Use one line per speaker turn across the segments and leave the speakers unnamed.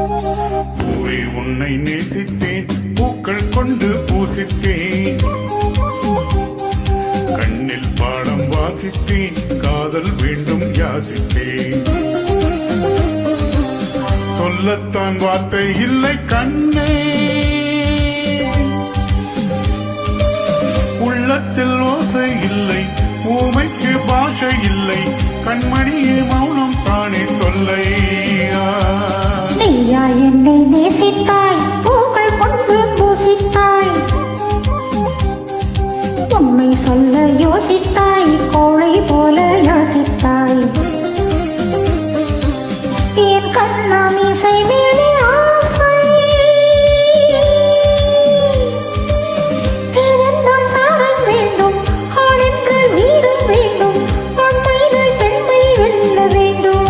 பூவே உன்னை நேசித்தேன், பூக்கள் கொண்டு பூசித்தேன், கண்ணில் பாடம் வாசித்தேன், காதல் வேண்டும் யாசித்தேன். சொல்லத்தான் வார்த்தை இல்லை கண்ணே, உள்ளத்தில் ஓசை இல்லை, ஊமைக்கு பாஷை இல்லை, கண்மணியே மௌனம் தானே தொல்லை.
நீயா என்னை நேசித்தாய், பூக்கள் கொண்டு பூசித்தாய், உண்மை சொல்ல யோசித்தாய், கோழை போல யாசித்தாய். என் கண்ணா மீசை மேலே ஆசை, தேவென்றால் சாரல் வேண்டும், ஆள் என்றால் வீரம் வேண்டும், ஆண்மையினால் பெண்மை வெல்ல வேண்டும்.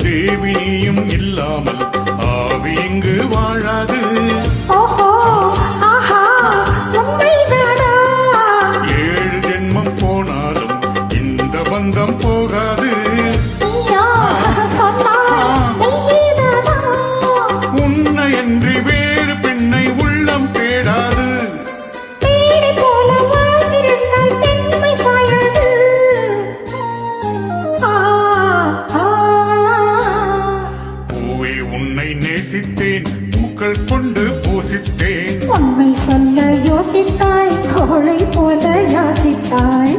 தேவினியும் இல்லாமல் ஆவி இங்கு வாழாது.
ஓஹோ ஆஹா உண்மைதானா?
7 ஜென்மம் போனாலும் இந்த பந்தம் போகாது.
நீயா சொன்னாய் மெய்யேதானா?
உன்னையன்றி வேறு பெண்ணை உள்ளம் தேடாது.
பேடை போல வாழ்ந்திருந்தால் பெண்மை சாயாது.
பூவே உன்னை நேசித்தேன், பூக்கள் கொண்டு பூசித்தேன்,
உண்மை சொல்ல யோசித்தாய், கோழை போல யாசித்தாய்.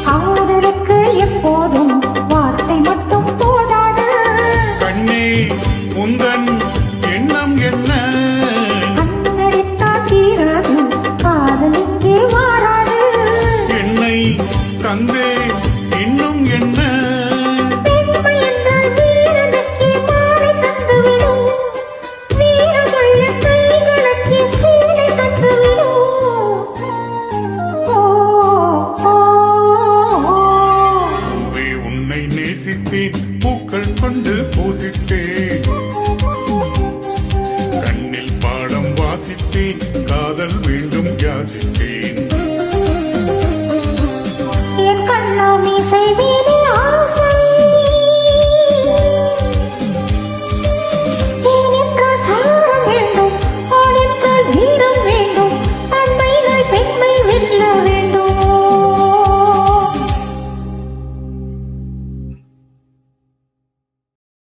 காதலுக்கு எப்போதும் வார்த்தை மட்டும் போதாது.
கண்ணே உந்தன் எண்ணம் என்ன?